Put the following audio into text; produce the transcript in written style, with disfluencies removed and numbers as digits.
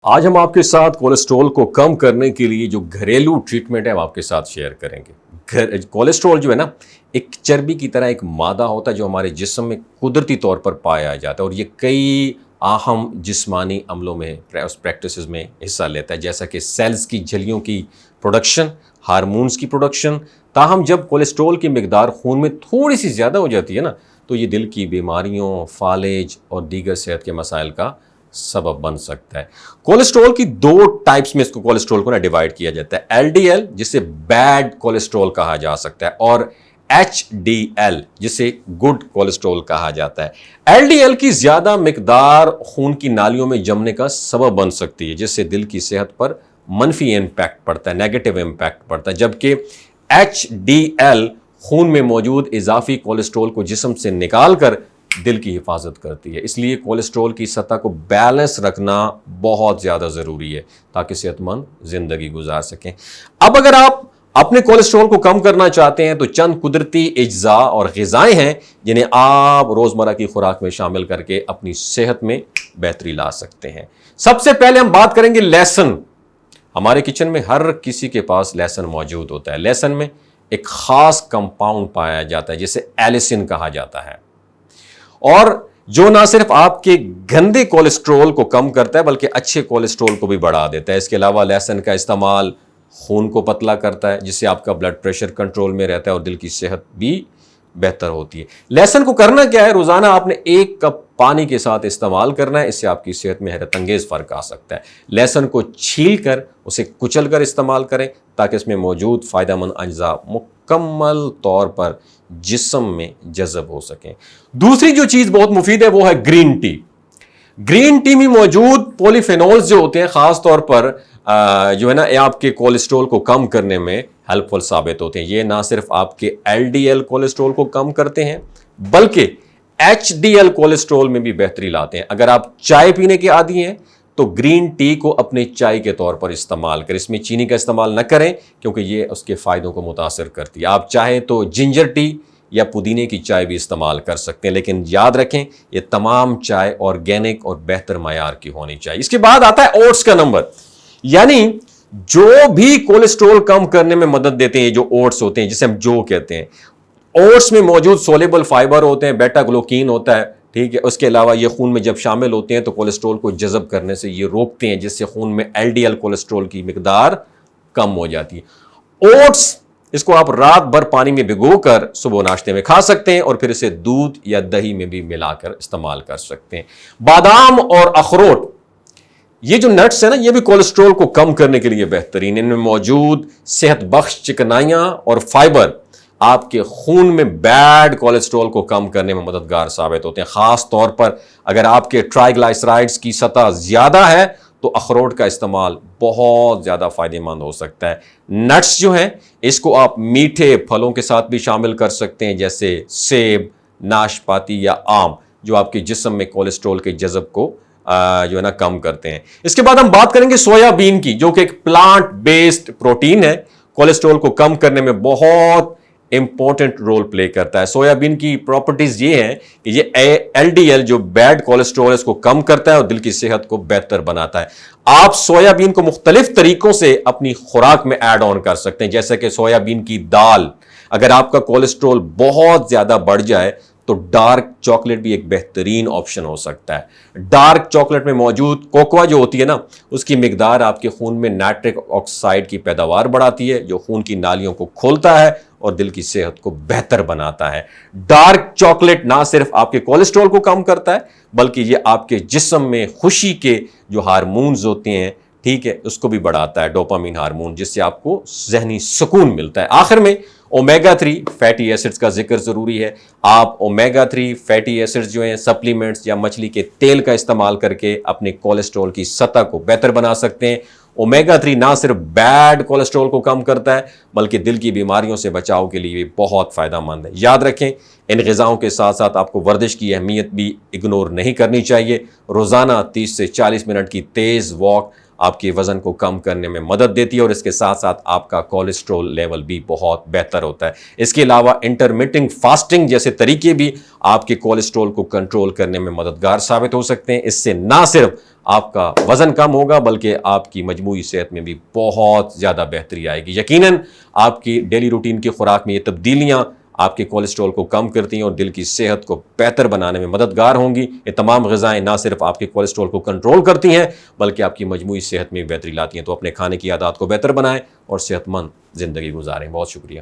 آج ہم آپ کے ساتھ کولیسٹرول کو کم کرنے کے لیے جو گھریلو ٹریٹمنٹ ہے ہم آپ کے ساتھ شیئر کریں گے۔ کولیسٹرول جو ہے نا ایک چربی کی طرح ایک مادہ ہوتا ہے جو ہمارے جسم میں قدرتی طور پر پایا جاتا ہے اور یہ کئی اہم جسمانی عملوں میں پریکٹسز میں حصہ لیتا ہے، جیسا کہ سیلز کی جھلیوں کی پروڈکشن، ہارمونز کی پروڈکشن۔ تاہم جب کولیسٹرول کی مقدار خون میں تھوڑی سی زیادہ ہو جاتی ہے نا تو یہ دل کی بیماریوں، فالج اور دیگر صحت کے مسائل کا سبب بن سکتا ہے۔ کولیسٹرول کی دو ٹائپس میں اس کو کولیسٹرول کو ڈیوائڈ کیا جاتا ہے، ایل ڈی ایل جسے بیڈ کولیسٹرول کہا جا سکتا ہے اور ایچ ڈی ایل جسے گڈ کولیسٹرول کہا جاتا ہے۔ ایل ڈی ایل کی زیادہ مقدار خون کی نالیوں میں جمنے کا سبب بن سکتی ہے جس سے دل کی صحت پر منفی امپیکٹ پڑتا ہے، نیگیٹو امپیکٹ پڑتا ہے، جبکہ ایچ ڈی ایل خون میں موجود اضافی کولیسٹرول کو جسم سے نکال کر دل کی حفاظت کرتی ہے۔ اس لیے کولیسٹرول کی سطح کو بیلنس رکھنا بہت زیادہ ضروری ہے تاکہ صحت مند زندگی گزار سکیں۔ اب اگر آپ اپنے کولیسٹرول کو کم کرنا چاہتے ہیں تو چند قدرتی اجزاء اور غذائیں ہیں جنہیں آپ روزمرہ کی خوراک میں شامل کر کے اپنی صحت میں بہتری لا سکتے ہیں۔ سب سے پہلے ہم بات کریں گے لہسن۔ ہمارے کچن میں ہر کسی کے پاس لہسن موجود ہوتا ہے۔ لہسن میں ایک خاص کمپاؤنڈ پایا جاتا ہے جسے ایلیسن کہا جاتا ہے، اور جو نہ صرف آپ کے گندے کولیسٹرول کو کم کرتا ہے بلکہ اچھے کولیسٹرول کو بھی بڑھا دیتا ہے۔ اس کے علاوہ لہسن کا استعمال خون کو پتلا کرتا ہے جس سے آپ کا بلڈ پریشر کنٹرول میں رہتا ہے اور دل کی صحت بھی بہتر ہوتی ہے۔ لہسن کو کرنا کیا ہے، روزانہ آپ نے 1 کپ پانی کے ساتھ استعمال کرنا ہے، اس سے آپ کی صحت میں حیرت انگیز فرق آ سکتا ہے۔ لہسن کو چھیل کر اسے کچل کر استعمال کریں تاکہ اس میں موجود فائدہ مند اجزاء مکمل طور پر جسم میں جذب ہو سکیں۔ دوسری جو چیز بہت مفید ہے وہ ہے گرین ٹی۔ گرین ٹی میں موجود پولی فینولز جو ہوتے ہیں خاص طور پر جو ہے نا آپ کے کولیسٹرول کو کم کرنے میں ہیلپ فل ثابت ہوتے ہیں۔ یہ نہ صرف آپ کے ایل ڈی ایل کولیسٹرول کو کم کرتے ہیں بلکہ ایچ ڈی ایل کولیسٹرول میں بھی بہتری لاتے ہیں۔ اگر آپ چائے پینے کے عادی ہیں تو گرین ٹی کو اپنے چائے کے طور پر استعمال کریں۔ اس میں چینی کا استعمال نہ کریں کیونکہ یہ اس کے فائدوں کو متاثر کرتی ہے۔ آپ چاہیں تو جنجر ٹی یا پودینے کی چائے بھی استعمال کر سکتے ہیں، لیکن یاد رکھیں یہ تمام چائے آرگینک اور بہتر معیار کی ہونی چاہیے۔ اس کے بعد آتا ہے اوٹس کا نمبر، یعنی جو بھی کولیسٹرول کم کرنے میں مدد دیتے ہیں جو اوٹس ہوتے ہیں جسے ہم جو کہتے ہیں۔ اوٹس میں موجود سولیبل فائبر ہوتے ہیں، بیٹا گلوکین ہوتا ہے، ٹھیک ہے۔ اس کے علاوہ یہ خون میں جب شامل ہوتے ہیں تو کولیسٹرول کو جذب کرنے سے یہ روکتے ہیں جس سے خون میں ایل ڈی ایل کولیسٹرول کی مقدار کم ہو جاتی ہے۔ اوٹس اس کو آپ رات بھر پانی میں بھگو کر صبح ناشتے میں کھا سکتے ہیں اور پھر اسے دودھ یا دہی میں بھی ملا کر استعمال کر سکتے ہیں۔ بادام اور اخروٹ، یہ جو نٹس ہیں نا یہ بھی کولیسٹرول کو کم کرنے کے لیے بہترین۔ ان میں موجود صحت بخش چکنائیاں اور فائبر آپ کے خون میں بیڈ کولیسٹرول کو کم کرنے میں مددگار ثابت ہوتے ہیں۔ خاص طور پر اگر آپ کے ٹرائیگلائسرائڈز کی سطح زیادہ ہے تو اخروٹ کا استعمال بہت زیادہ فائدہ مند ہو سکتا ہے۔ نٹس جو ہیں اس کو آپ میٹھے پھلوں کے ساتھ بھی شامل کر سکتے ہیں جیسے سیب، ناشپاتی یا آم، جو آپ کے جسم میں کولیسٹرول کے جذب کو جو ہے نا کم کرتے ہیں۔ اس کے بعد ہم بات کریں گے سویا بین کی، جو کہ ایک پلانٹ بیسڈ پروٹین ہے، کولیسٹرول کو کم کرنے میں بہت امپورٹنٹ رول پلے کرتا ہے۔ سویا بین کی پراپرٹیز یہ ہیں کہ یہ ایل ڈی ایل جو بیڈ کولیسٹرول ہے اس کو کم کرتا ہے اور دل کی صحت کو بہتر بناتا ہے۔ آپ سویا بین کو مختلف طریقوں سے اپنی خوراک میں ایڈ آن کر سکتے ہیں، جیسے کہ سویا بین کی دال۔ اگر آپ کا کولیسٹرول بہت زیادہ بڑھ جائے تو ڈارک چاکلیٹ بھی ایک بہترین آپشن ہو سکتا ہے۔ ڈارک چاکلیٹ میں موجود کوکوا جو ہوتی ہے نا اس کی مقدار آپ کے خون میں نائٹرک آکسائڈ کی پیداوار بڑھاتی ہے جو خون کی نالیوں کو کھولتا ہے اور دل کی صحت کو بہتر بناتا ہے۔ ڈارک چاکلیٹ نہ صرف آپ کے کولیسٹرول کو کم کرتا ہے بلکہ یہ آپ کے جسم میں خوشی کے جو ہارمونز ہوتے ہیں، ٹھیک ہے، اس کو بھی بڑھاتا ہے، ڈوپامین ہارمون، جس سے آپ کو ذہنی سکون ملتا ہے۔ آخر میں اومیگا 3 فیٹی ایسڈز کا ذکر ضروری ہے۔ آپ اومیگا 3 فیٹی ایسڈز جو ہیں سپلیمنٹس یا مچھلی کے تیل کا استعمال کر کے اپنے کولیسٹرول کی سطح کو بہتر بنا سکتے ہیں۔ اومیگا 3 نہ صرف بیڈ کولیسٹرول کو کم کرتا ہے بلکہ دل کی بیماریوں سے بچاؤ کے لیے بھی بہت فائدہ مند ہے۔ یاد رکھیں ان غذاؤں کے ساتھ ساتھ آپ کو ورزش کی اہمیت بھی اگنور نہیں کرنی چاہیے۔ روزانہ 30 سے 40 منٹ کی تیز واک آپ کے وزن کو کم کرنے میں مدد دیتی ہے اور اس کے ساتھ ساتھ آپ کا کولیسٹرول لیول بھی بہت بہتر ہوتا ہے۔ اس کے علاوہ انٹرمیٹنگ فاسٹنگ جیسے طریقے بھی آپ کے کولیسٹرول کو کنٹرول کرنے میں مددگار ثابت ہو سکتے ہیں۔ اس سے نہ صرف آپ کا وزن کم ہوگا بلکہ آپ کی مجموعی صحت میں بھی بہت زیادہ بہتری آئے گی۔ یقیناً آپ کی ڈیلی روٹین کی خوراک میں یہ تبدیلیاں آپ کے کولیسٹرول کو کم کرتی ہیں اور دل کی صحت کو بہتر بنانے میں مددگار ہوں گی۔ یہ تمام غذائیں نہ صرف آپ کے کولیسٹرول کو کنٹرول کرتی ہیں بلکہ آپ کی مجموعی صحت میں بہتری لاتی ہیں۔ تو اپنے کھانے کی عادات کو بہتر بنائیں اور صحت مند زندگی گزاریں۔ بہت شکریہ۔